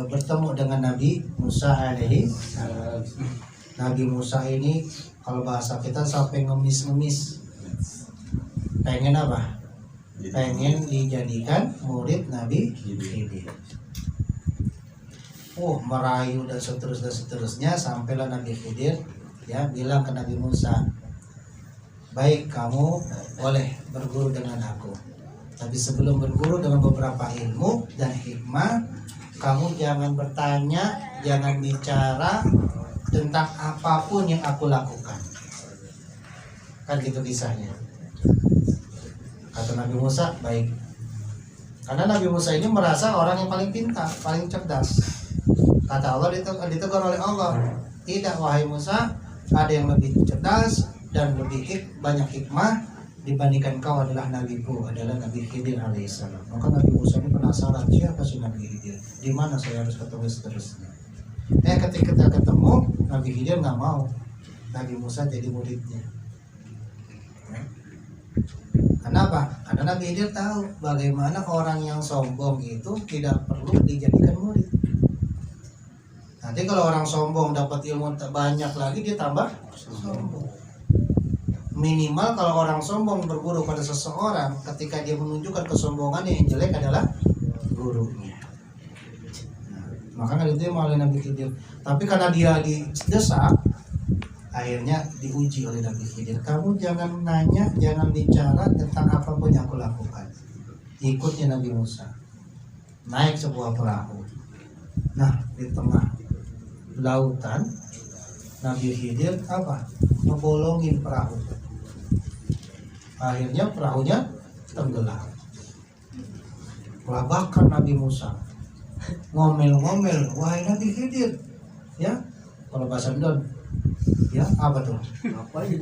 bertemu dengan Nabi Musa alaihi. Nabi Musa ini kalau bahasa kita sampai ngemis-ngemis. Pengen apa? Pengen dijadikan murid Nabi Khidir. Merayu dan seterusnya sampailah Nabi Khidir ya bilang ke Nabi Musa, baik kamu boleh berguru dengan aku, tapi sebelum berguru dengan beberapa ilmu dan hikmah, kamu jangan bertanya, jangan bicara tentang apapun yang aku lakukan. Kan gitu kisahnya. Kata Nabi Musa, baik. Karena Nabi Musa ini merasa orang yang paling pintar, paling cerdas. Kata Allah, ditegur oleh Allah, tidak wahai Musa, ada yang lebih cerdas dan lebih banyak hikmah dibandingkan kau adalah nabiku, adalah Nabi Khidir alaihissalam. Maka Nabi Musa ini penasaran, siapa sih Nabi Khidir? Di mana saya harus ketemu seterusnya? Ketika kita ketemu, Nabi Khidir nggak mau Nabi Musa jadi muridnya. Kenapa? Karena Nabi Khidir tahu bagaimana orang yang sombong itu tidak perlu dijadikan murid. Nanti kalau orang sombong dapat ilmu banyak lagi, dia tambah sombong. Minimal kalau orang sombong berguru pada seseorang, ketika dia menunjukkan kesombongannya yang jelek adalah gurunya. Maka itu oleh Nabi Khidir. Tapi karena dia didesak, akhirnya diuji oleh Nabi Khidir. Kamu jangan nanya, jangan bicara tentang apapun yang aku lakukan. Ikutnya Nabi Musa. Naik sebuah perahu. Nah, di tengah lautan, Nabi Khidir ngebolongin perahu. Akhirnya perahunya tenggelam. Labakan Nabi Musa. Ngomel-ngomel, wahai Nabi Khidir. Ya, kalau bahasa Indon, ya apa tuh? Ngapain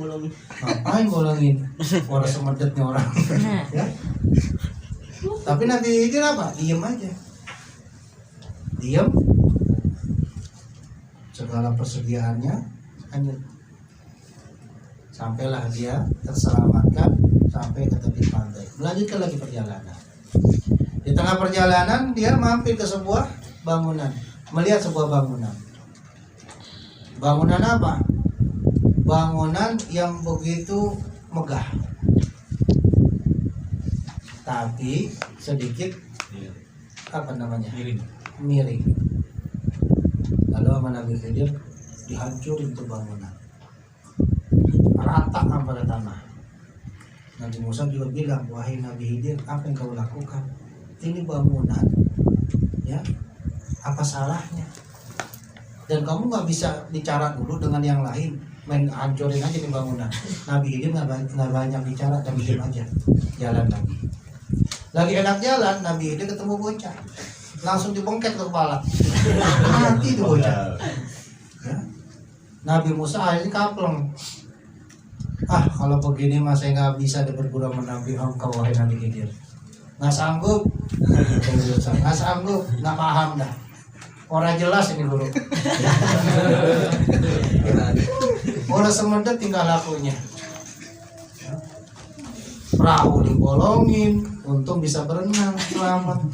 bolongin? Orang semedetnya orang. Ya. Tapi Nabi Khidir apa? Diam aja. Diam. Segala persediaannya hanyut. Sampailah dia terselamatkan sampai ke tepi pantai. Melanjutkan lagi perjalanan. Di tengah perjalanan dia mampir ke sebuah bangunan, melihat sebuah bangunan. Bangunan apa? Bangunan yang begitu megah, tapi sedikit miring. Lalu sama Nabi Khidir dihancurin tuh bangunan, rata pada tanah. Nabi Musa juga bilang, wahai Nabi Khidir, apa yang kau lakukan? Ini bangunan, ya, apa salahnya? Dan kamu nggak bisa bicara dulu dengan yang lain, main hancurin aja di bangunan. Nabi Khidir nggak banyak bicara, dan diam aja, jalan lagi enak jalan. Nabi Khidir ketemu bocah, langsung dibongket ke kepala, mati tuh bocah. Ya. Nabi Musa akhirnya kapleng. Kalau begini mah saya nggak bisa berguru sama Nabi engkau wahai Nabi Khidir. Nggak sanggup, nggak paham dah. Orang jelas ini guru. Orang semedet tinggal lakunya. Perahu dibolongin, untung bisa berenang selamat.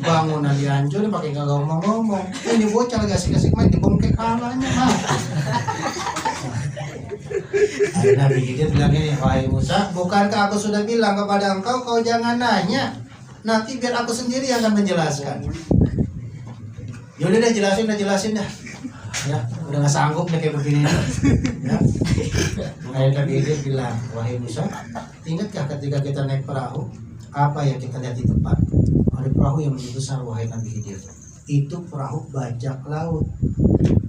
Bangunan dihancurin pakai nggak ngomong-ngomong. Ini bocah lagi asik-asik main dibongkek kepalanya. Nabi Khidir bilang ini, wahai Musa, bukankah aku sudah bilang kepada engkau, kau jangan nanya, nanti biar aku sendiri yang akan menjelaskan. Yaudah dah jelasin dah. Ya, udah nggak sanggup deh kayak begini. Ya. Nabi Khidir bilang, wahai Musa, ingatkah ketika kita naik perahu, apa yang kita lihat di depan? Ada perahu yang lebih besar, wahai Nabi Khidir. Itu perahu bajak laut.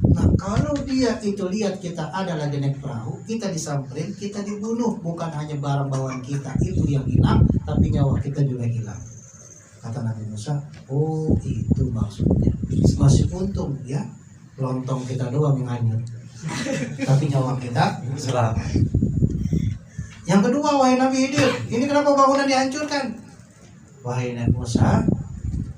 Nah, kalau dia itu lihat kita ada lagi naik perahu, kita disamperin, kita dibunuh. Bukan hanya barang bawaan kita itu yang hilang, tapi nyawa kita juga hilang. Kata Nabi Musa, oh itu maksudnya. Masih untung ya, lontong kita doang yang hanyut, tapi nyawa kita selamat. Yang kedua, wahai Nabi Khidir, ini kenapa bangunan dihancurkan? Wahai Nabi Musa,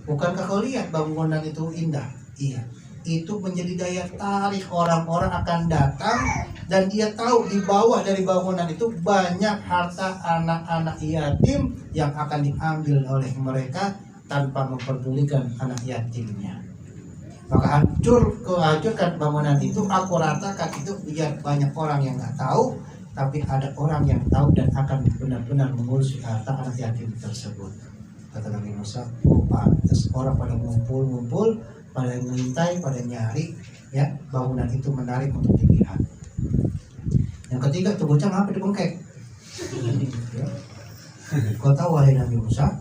bukankah kau lihat bangunan itu indah? Iya. Itu menjadi daya tarik, orang-orang akan datang dan dia tahu di bawah dari bangunan itu banyak harta anak-anak yatim yang akan diambil oleh mereka tanpa memperdulikan anak yatimnya. Maka hancurkan bangunan itu, aku ratakan itu biar banyak orang yang nggak tahu, tapi ada orang yang tahu dan akan benar-benar mengurus harta anak yatim tersebut. Kata Nabi Musa, oh pantas orang pada ngumpul, pada mengintai, pada nyari, ya bangunan itu menarik untuk dilihat. Yang ketiga, tuh bocah apa dibengkek? Ya. Kau tahu wahai Nabi Musa,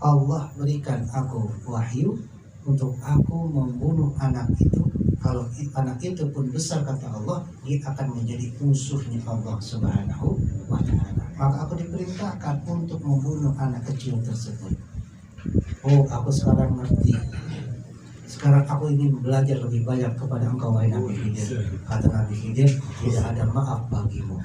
Allah berikan aku wahyu untuk aku membunuh anak itu. Kalau anak itu pun besar, kata Allah, dia akan menjadi musuhnya Allah Subhanahu wa Ta'ala. Maka aku diperintahkan untuk membunuh anak kecil tersebut. Oh, aku sekarang ngerti. Sekarang aku ingin belajar lebih banyak kepada engkau wahai Nabi Khidir. Kata Nabi Khidir, tidak ada maaf bagimu.